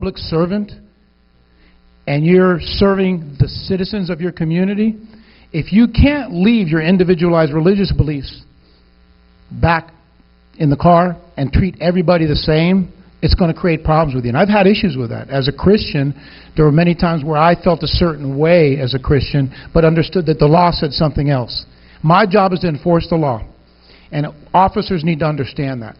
public servant and you're serving the citizens of your community, if you can't leave your individualized religious beliefs back in the car and treat everybody the same, it's going to create problems with you. And I've had issues with that. As a Christian, there were many times where I felt a certain way as a Christian, but understood that the law said something else. My job is to enforce the law, and officers need to understand that.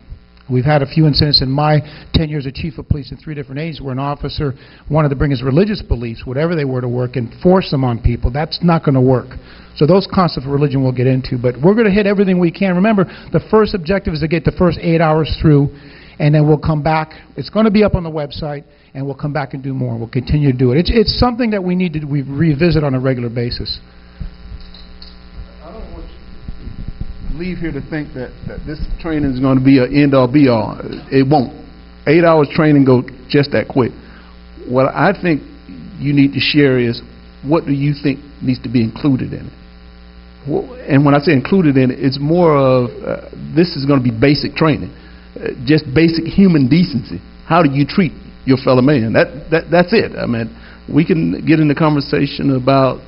We've had a few incidents in my 10 years as chief of police in 3 different agencies where an officer wanted to bring his religious beliefs, whatever they were, to work and force them on people. That's not going to work. So those concepts of religion we'll get into, but we're going to hit everything we can. Remember, the first objective is to get the first 8 hours through, and then we'll come back. It's going to be up on the website, and we'll come back and do more. We'll continue to do it. It's something that we need to revisit on a regular basis. Leave here to think that this training is going to be an end-all be-all. It won't. 8 hours training go just that quick. What I think you need to share is, what do you think needs to be included in it? And when I say included in it, it's more of this is going to be basic training, just basic human decency. How do you treat your fellow man? That's it. I mean, we can get into conversation about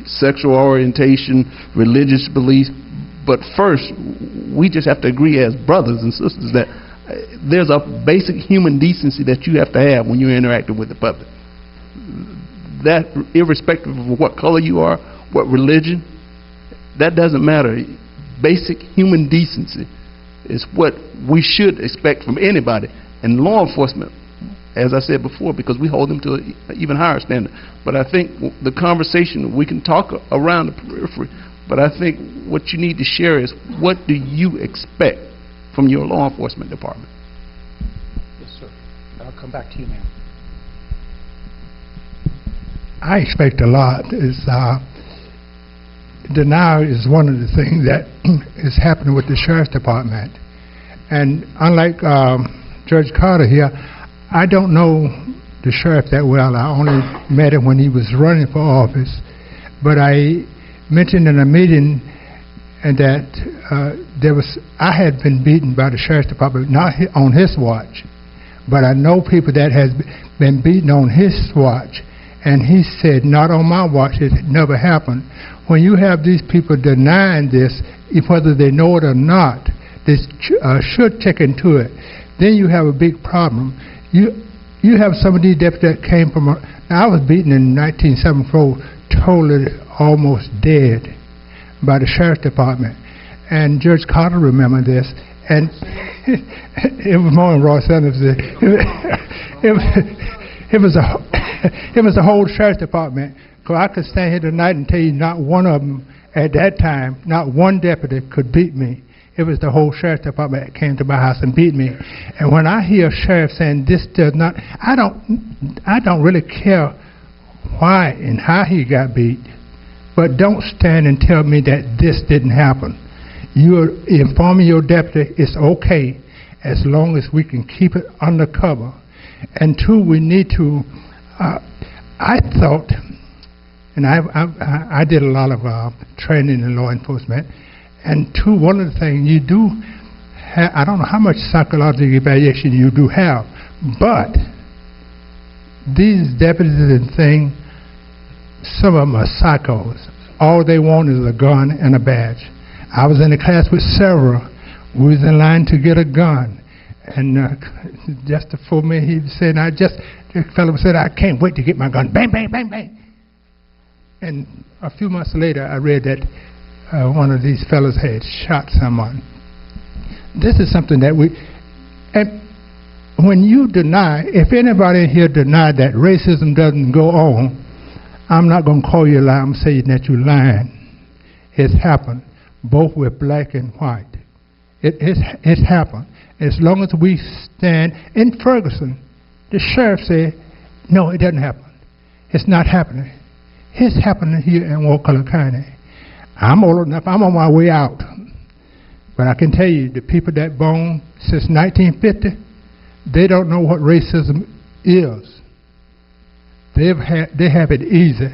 sexual orientation, religious beliefs, but first, we just have to agree as brothers and sisters that there's a basic human decency that you have to have when you're interacting with the public. That, irrespective of what color you are, what religion, that doesn't matter. Basic human decency is what we should expect from anybody. And law enforcement, as I said before, because we hold them to an even higher standard. But I think the conversation, we can talk around the periphery, but I think what you need to share is, what do you expect from your law enforcement department? Yes, sir. I'll come back to you, ma'am. I expect a lot. Denial is one of the things that is happening with the Sheriff's Department. And unlike Judge Carter here, I don't know the sheriff that well. I only met him when he was running for office. But I mentioned in a meeting and that I had been beaten by the Sheriff's Department, not on his watch, but I know people that has been beaten on his watch, and he said, not on my watch, it never happened. When you have these people denying this, whether they know it or not, they should check into it. Then you have a big problem. You have some of these deputies that came from, I was beaten in 1974, totally almost dead by the Sheriff's Department. And Judge Carter remembered this, and it was more than Roy Sanders. It was the whole Sheriff's Department. Because I could stand here tonight and tell you not one of them at that time, not one deputy could beat me. It was the whole Sheriff's Department that came to my house and beat me. And when I hear sheriff saying this does not, I don't really care why and how he got beat, but don't stand and tell me that this didn't happen. You're informing your deputy it's okay as long as we can keep it undercover. And two, we need to, I thought, and I did a lot of training in law enforcement, and two, one of the things you do have, I don't know how much psychological evaluation you do have, but these deputies and things, some of them are psychos. All they want is a gun and a badge. I was in a class with several. We was in line to get a gun. And just before me, he said, the fellow said, I can't wait to get my gun. Bang, bang, bang, bang. And a few months later, I read that one of these fellows had shot someone. This is something that and when you deny, if anybody here denied that racism doesn't go on, I'm not going to call you a liar. I'm saying that you're lying. It's happened, both with black and white. It's happened. As long as we stand in Ferguson, the sheriff said, no, it doesn't happen. It's not happening. It's happening here in Wakulla County. I'm old enough. I'm on my way out. But I can tell you, the people that born since 1950, they don't know what racism is. They have it easy.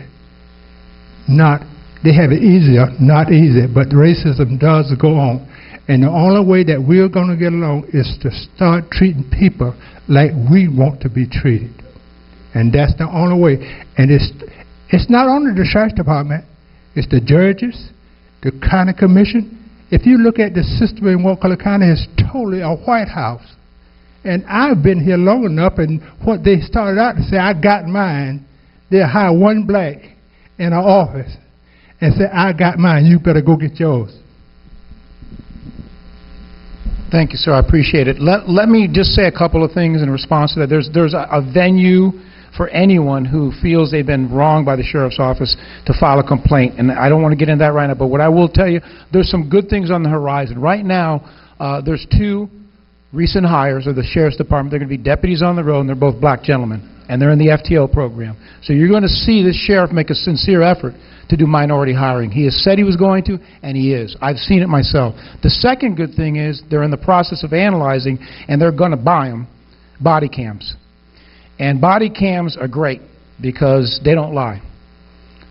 They have it easier, not easy, but racism does go on. And the only way that we're going to get along is to start treating people like we want to be treated. And that's the only way. And it's not only the sheriff's department, it's the judges, the county commission. If you look at the system in Wakulla County, it's totally a White House. And I've been here long enough, and what they started out to say, I got mine, they'll hire one black in an office and say, I got mine, you better go get yours. Thank you, sir. I appreciate it. Let me just say a couple of things in response to that. There's a venue for anyone who feels they've been wronged by the sheriff's office to file a complaint. And I don't want to get into that right now, but what I will tell you, there's some good things on the horizon. Right now, there's 2 recent hires of the sheriff's department. They're going to be deputies on the road, and they're both black gentlemen, and they're in the FTO program. So you're going to see this sheriff make a sincere effort to do minority hiring. He has said he was going to, and he is. I've seen it myself. The second good thing is they're in the process of analyzing, and they're going to buy them body cams. And body cams are great because they don't lie.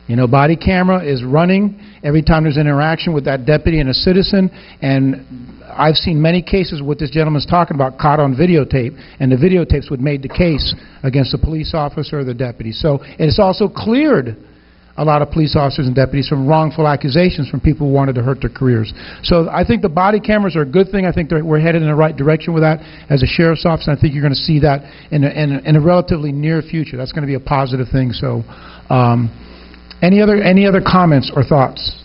You know, body camera is running every time there's an interaction with that deputy and a citizen, and I've seen many cases what this gentleman's talking about caught on videotape, and the videotapes would made the case against the police officer or the deputy. So it's also cleared a lot of police officers and deputies from wrongful accusations from people who wanted to hurt their careers. So I think the body cameras are a good thing. I think we're headed in the right direction with that as a sheriff's office, and I think you're going to see that in a relatively near future. That's going to be a positive thing. So any other comments or thoughts?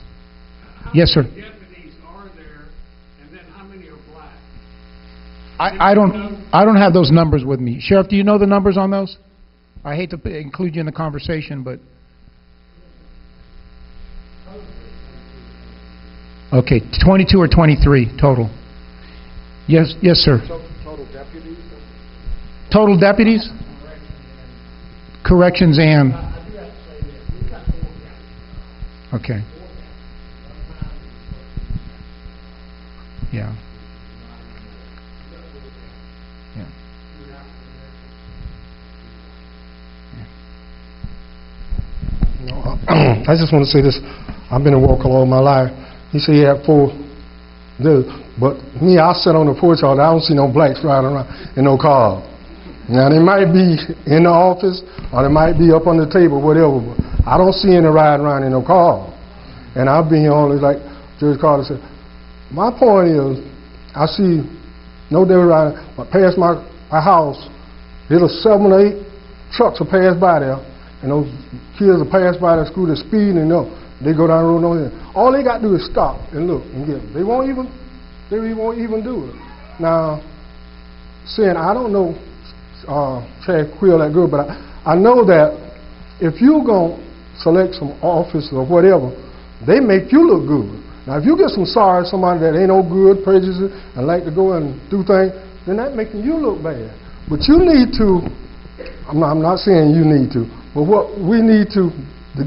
Yes, sir. How many deputies are there, and then how many are black? I don't have those numbers with me. Sheriff, do you know the numbers on those? I hate to include you in the conversation, but... Okay, 22 or 23 total. Yes, sir. Total deputies? Total deputies? Corrections and... Okay. Yeah. I just want to say this. I've been in Wakulla all my life. He said he had 4 dudes. But me, I sit on the porch all day. I don't see no blacks riding around in no car. Now, they might be in the office or they might be up on the table, whatever. But I don't see any riding around in no car. And I've been here only, like Judge Carter said. My point is, I see no different riding. But past my house, little 7 or 8 trucks will pass by there. And those kids will pass by the school, they're speeding, and they go down the road. All they got to do is stop and look and get them. They won't even do it. Now, saying I don't know Chad Quill that good, but I know that if you're going to select some office or whatever, they make you look good. Now, if you get somebody that ain't no good, prejudiced, and like to go and do things, then that's making you look bad. But you need to, I'm not saying you need to, but what we need to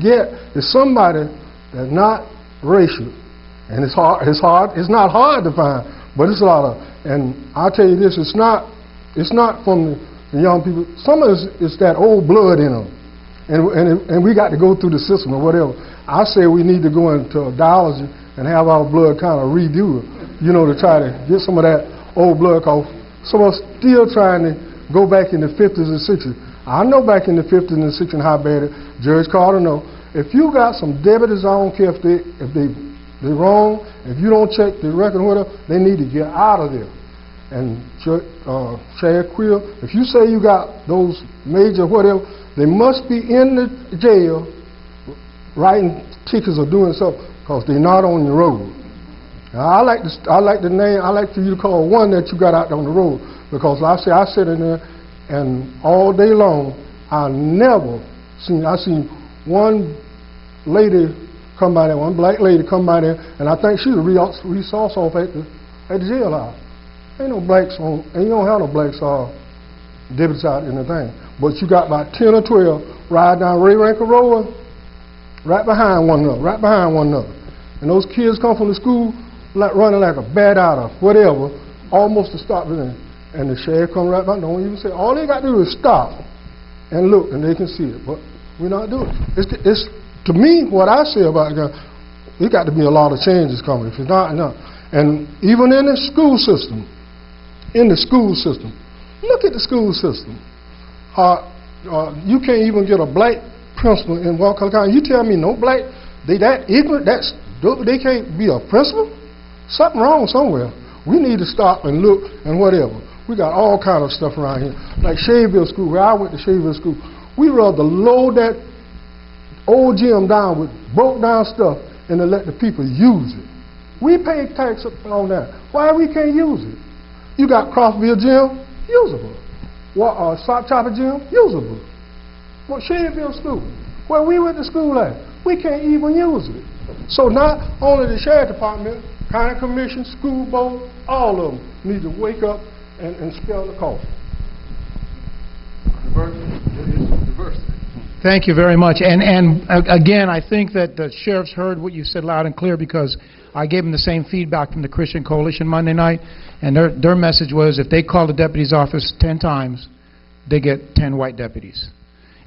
get is somebody that's not racial. And it's not hard to find, but it's a lot of, and I'll tell you this, it's not from the young people. Some of it's that old blood in them. And we got to go through the system or whatever. I say we need to go into a dialysis and have our blood kind of redo it, to try to get some of that old blood, because some of us still trying to go back in the 50s and 60s. I know back in the 50s and 60s how bad it. Judge Carter know. If you got some deputies, I don't care if they're wrong, if you don't check the record or whatever, they need to get out of there. And Chad Quill, if you say you got those major whatever, they must be in the jail writing tickets or doing something, because they're not on the road. Now, I like the name. I like for you to call one that you got out on the road, because I sit in there, and all day long, I seen one lady come by there, one black lady come by there, and I think she was resource off at the jailhouse. Ain't no blacks on, and you don't have no blacks deputies out in the thing. But you got about 10 or 12 ride down Ray Rankin Road, right behind one another. And those kids come from the school running like a bat out of whatever, almost to stop them. And the sheriff come right by, don't even say, all they got to do is stop and look, and they can see it. But we're not doing it. It's to me, what I say about it, got to be a lot of changes coming. If it's not enough. And even in the school system, look at the school system. You can't even get a black principal in Wakulla County. You tell me no black, they that ignorant, they can't be a principal? Something wrong somewhere. We need to stop and look and whatever. We got all kind of stuff around here. Like Shadeville School, where I went to Shadeville School, we rather load that old gym down with broke down stuff and to let the people use it. We pay tax on that. Why we can't use it? You got Crawfordville Gym, usable. Sock Chopper Gym, usable. Well, Shadeville School, where we went to school at, we can't even use it. So not only the Sheriff Department, County Commission, School Board, all of them need to wake up and spell the call. Diversity. Thank you very much. And again, I think that the sheriffs heard what you said loud and clear, because I gave them the same feedback from the Christian Coalition Monday night, and their message was if they call the deputy's office 10 times, they get 10 white deputies.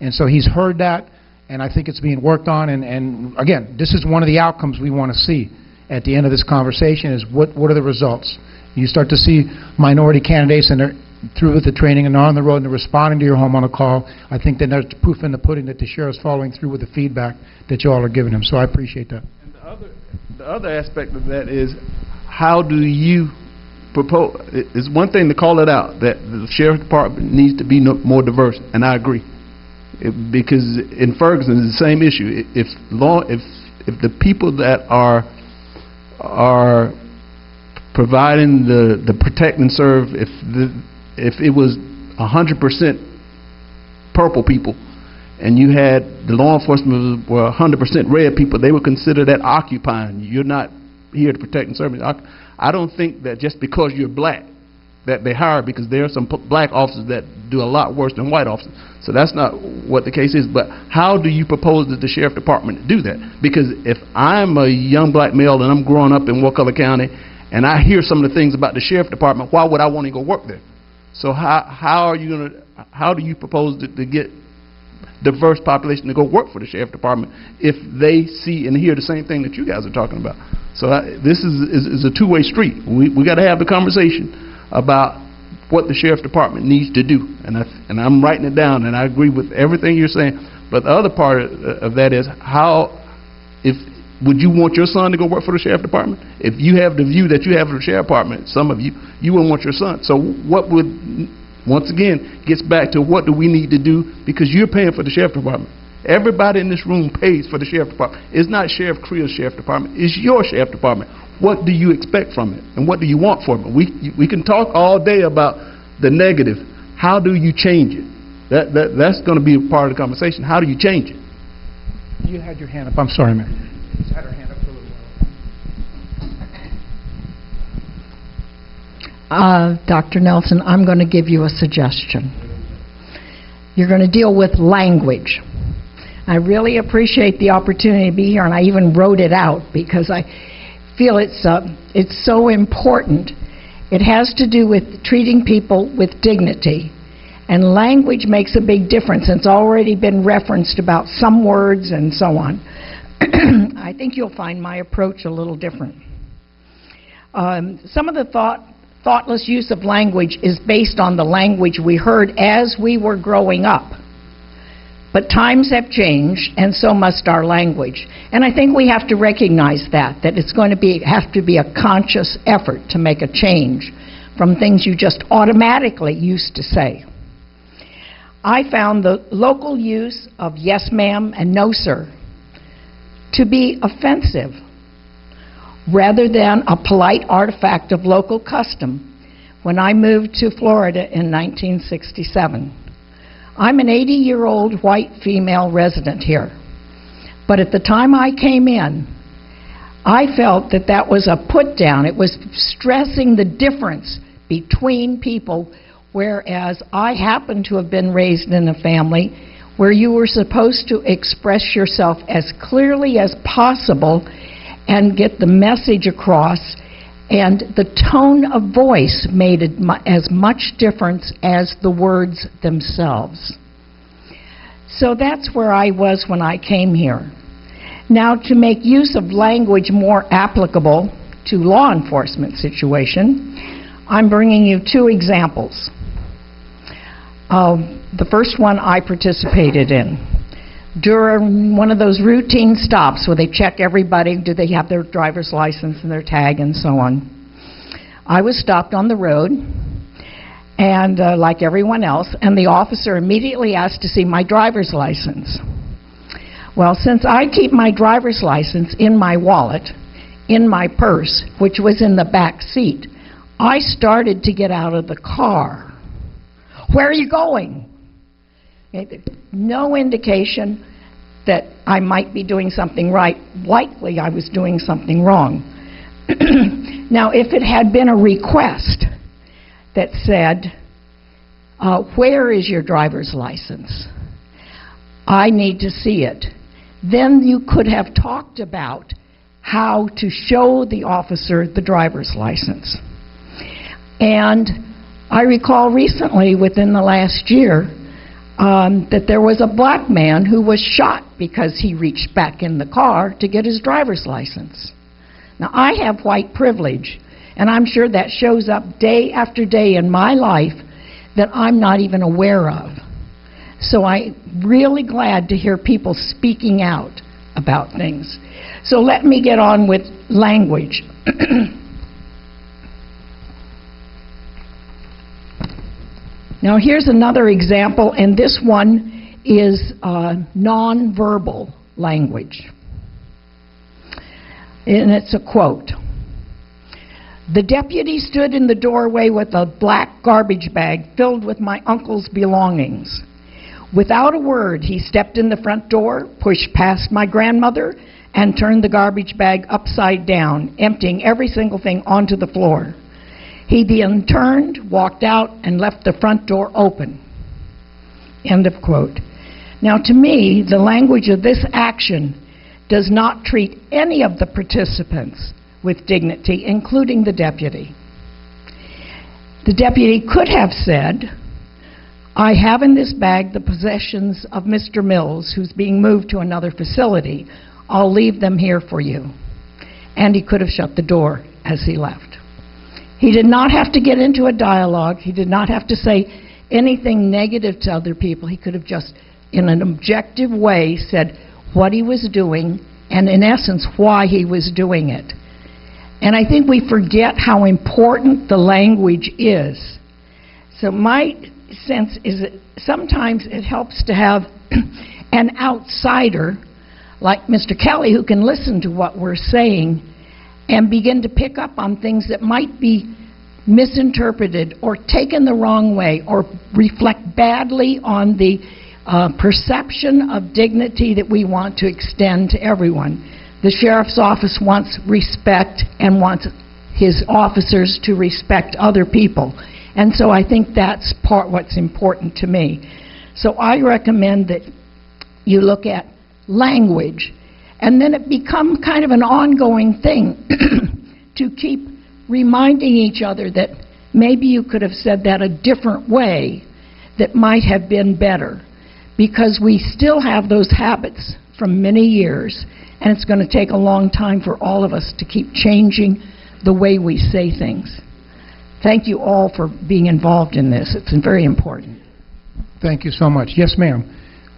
And so he's heard that, and I think it's being worked on. And again, this is one of the outcomes we want to see at the end of this conversation is what are the results. You start to see minority candidates, and they're through with the training and on the road and they're responding to your home on a call. I think that there's proof in the pudding that the sheriff's following through with the feedback that you all are giving him. So I appreciate that. And the other aspect of that is, how do you propose? It's one thing to call it out that the sheriff's department needs to be more diverse, and I agree. Because in Ferguson, it's the same issue. If the people that are providing the protect and serve, if it was 100% purple people, and you had the law enforcement were 100% red people, they would consider that occupying. You're not here to protect and serve. I don't think that just because you're black that they hire, because there are some black officers that do a lot worse than white officers. So that's not what the case is. But how do you propose that the sheriff department do that? Because if I'm a young black male and I'm growing up in Wakulla County and I hear some of the things about the sheriff department, why would I want to go work there? So how do you propose to get diverse population to go work for the sheriff department if they see and hear the same thing that you guys are talking about? So this is a two-way street. We got to have the conversation about what the sheriff department needs to do, and I'm writing it down, and I agree with everything you're saying. But the other part of that is would you want your son to go work for the sheriff department? If you have the view that you have of the sheriff department, some of you wouldn't want your son. So once again, gets back to what do we need to do, because you're paying for the sheriff department. Everybody in this room pays for the sheriff department. It's not Sheriff Creel's sheriff department. It's your sheriff department. What do you expect from it, and what do you want from it? We can talk all day about the negative. How do you change it? That's going to be a part of the conversation. How do you change it? You had your hand up. I'm sorry, ma'am. She's had her hand up for a little while. Dr. Nelson, I'm going to give you a suggestion. You're going to deal with language. I really appreciate the opportunity to be here, and I even wrote it out because I feel it's so important. It has to do with treating people with dignity, and language makes a big difference. It's already been referenced about some words and so on. I think you'll find my approach a little different. Some of the thoughtless use of language is based on the language we heard as we were growing up. But times have changed, and so must our language. And I think we have to recognize that it's going to have to be a conscious effort to make a change from things you just automatically used to say. I found the local use of yes ma'am and no sir to be offensive rather than a polite artifact of local custom when I moved to Florida in 1967. I'm an 80-year-old white female resident here, but at the time I came in, I felt that was a put down. It was stressing the difference between people, whereas I happened to have been raised in a family where you were supposed to express yourself as clearly as possible and get the message across, and the tone of voice made as much difference as the words themselves. So that's where I was when I came here. Now, to make use of language more applicable to law enforcement situation, I'm bringing you two examples. The first one I participated in. During one of those routine stops where they check everybody, do they have their driver's license and their tag and so on. I was stopped on the road, and like everyone else, and the officer immediately asked to see my driver's license. Well, since I keep my driver's license in my wallet, in my purse, which was in the back seat, I started to get out of the car. Where are you going? No indication that I might be doing something right. Likely I was doing something wrong. Now, if it had been a request that said, where is your driver's license? I need to see it. Then you could have talked about how to show the officer the driver's license. And I recall recently, within the last year, that there was a black man who was shot because he reached back in the car to get his driver's license. Now, I have white privilege, and I'm sure that shows up day after day in my life that I'm not even aware of. So I'm really glad to hear people speaking out about things. So let me get on with language. Now, here's another example, and this one is nonverbal language. And it's a quote. The deputy stood in the doorway with a black garbage bag filled with my uncle's belongings. Without a word, he stepped in the front door, pushed past my grandmother, and turned the garbage bag upside down, emptying every single thing onto the floor. He then turned, walked out, and left the front door open. End of quote. Now, to me, the language of this action does not treat any of the participants with dignity, including the deputy. The deputy could have said, I have in this bag the possessions of Mr. Mills, who's being moved to another facility. I'll leave them here for you. And he could have shut the door as he left. He did not have to get into a dialogue. He did not have to say anything negative to other people. He could have just, in an objective way, said what he was doing and, in essence, why he was doing it. And I think we forget how important the language is. So my sense is that sometimes it helps to have an outsider like Mr. Kelly who can listen to what we're saying and begin to pick up on things that might be misinterpreted or taken the wrong way or reflect badly on the perception of dignity that we want to extend to everyone. The sheriff's office wants respect and wants his officers to respect other people. And so I think that's what's important to me. So I recommend that you look at language, and then it becomes kind of an ongoing thing to keep reminding each other that maybe you could have said that a different way that might have been better, because we still have those habits from many years, and it's going to take a long time for all of us to keep changing the way we say things. Thank you all for being involved in this. It's very important. Thank you so much. Yes, ma'am.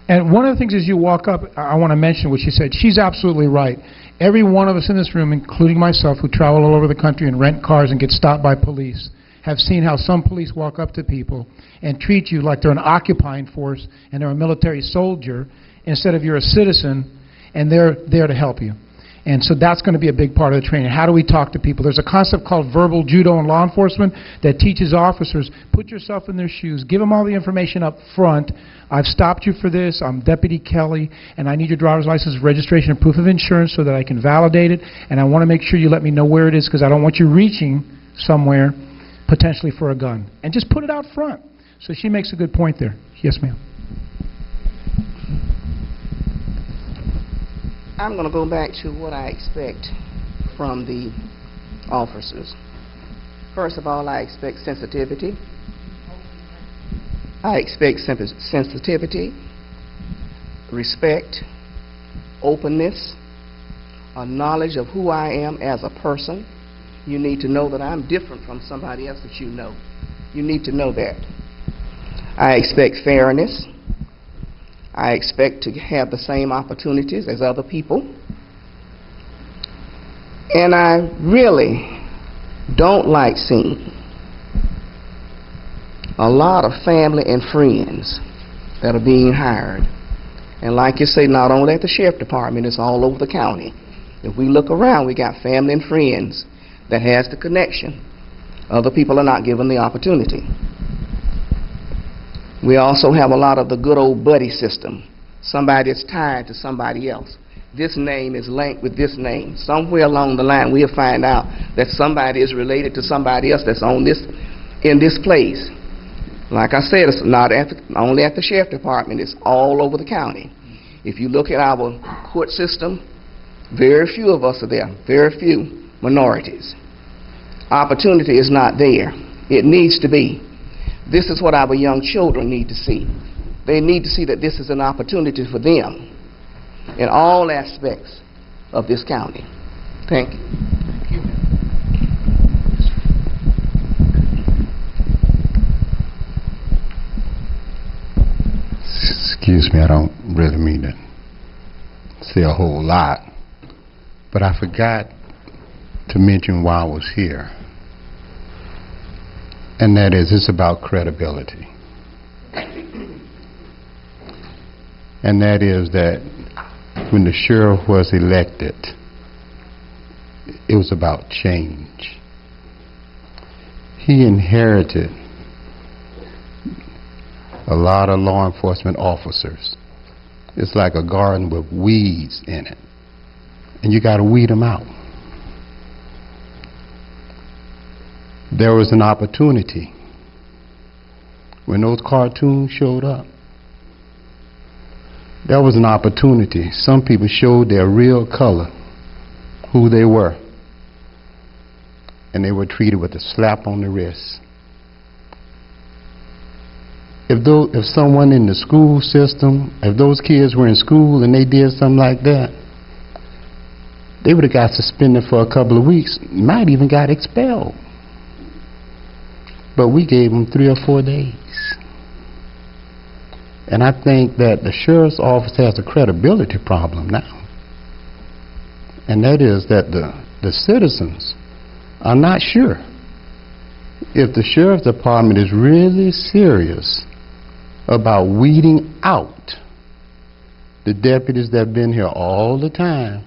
And one of the things as you walk up, I want to mention what she said. She's absolutely right. Every one of us in this room, including myself, who travel all over the country and rent cars and get stopped by police, have seen how some police walk up to people and treat you like they're an occupying force and they're a military soldier instead of you're a citizen and they're there to help you. And so that's going to be a big part of the training. How do we talk to people? There's a concept called verbal judo in law enforcement that teaches officers, put yourself in their shoes, give them all the information up front. I've stopped you for this. I'm Deputy Kelly, and I need your driver's license, registration, and proof of insurance so that I can validate it. And I want to make sure you let me know where it is because I don't want you reaching somewhere potentially for a gun. And just put it out front. So she makes a good point there. Yes, ma'am. I'm going to go back to what I expect from the officers. First of all, I expect sensitivity. I expect sensitivity, respect, openness, a knowledge of who I am as a person, You need to know that I'm different from somebody else that you know. You need to know that. I expect fairness. I expect to have the same opportunities as other people. And I really don't like seeing a lot of family and friends that are being hired. And like you say, not only at the sheriff department, it's all over the county. If we look around, we got family and friends that has the connection. Other people are not given the opportunity. We also have a lot of the good old buddy system. Somebody is tied to somebody else. This name is linked with this name. Somewhere along the line, we'll find out that somebody is related to somebody else that's on this, in this place. Like I said, it's not only at the sheriff department, it's all over the county. If you look at our court system, very few of us are there, very few minorities. Opportunity is not there. It needs to be. This is what our young children need to see. They need to see that this is an opportunity for them in all aspects of this county. Thank you. Excuse me, I don't really mean to say a whole lot, but I forgot to mention why I was here. And that is, it's about credibility. And that is that when the sheriff was elected, it was about change. He inherited a lot of law enforcement officers. It's like a garden with weeds in it, and you got to weed them out. There was an opportunity when those cartoons showed up. There was an opportunity. Some people showed their real color, who they were, and they were treated with a slap on the wrist. If someone in the school system, if those kids were in school and they did something like that, they would have got suspended for a couple of weeks, might even got expelled. But we gave them 3 or 4 days. And I think that the sheriff's office has a credibility problem now. And that is that the citizens are not sure if the sheriff's department is really serious about weeding out the deputies that have been here all the time,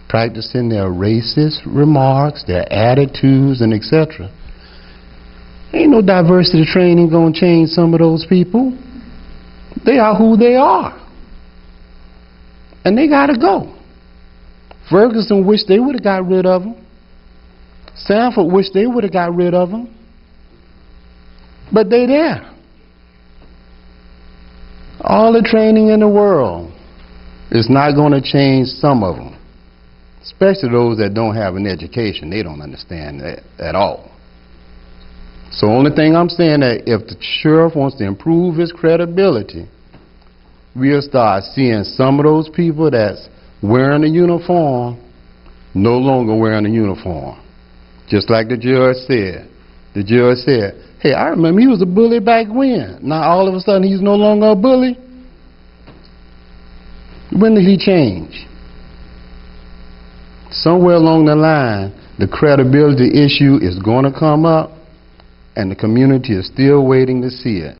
practicing their racist remarks, their attitudes, and etc. Ain't no diversity training gonna change some of those people. They are who they are. And they gotta go. Ferguson wished they would have got rid of them. Sanford wished they would have got rid of them. But they there. All the training in the world is not going to change some of them, especially those that don't have an education. They don't understand that at all. So only thing I'm saying that if the sheriff wants to improve his credibility, we'll start seeing some of those people that's wearing a uniform no longer wearing a uniform. Just like the judge said. The judge said, hey, I remember he was a bully back when. Now all of a sudden he's no longer a bully? When did he change? Somewhere along the line, the credibility issue is going to come up, and the community is still waiting to see it.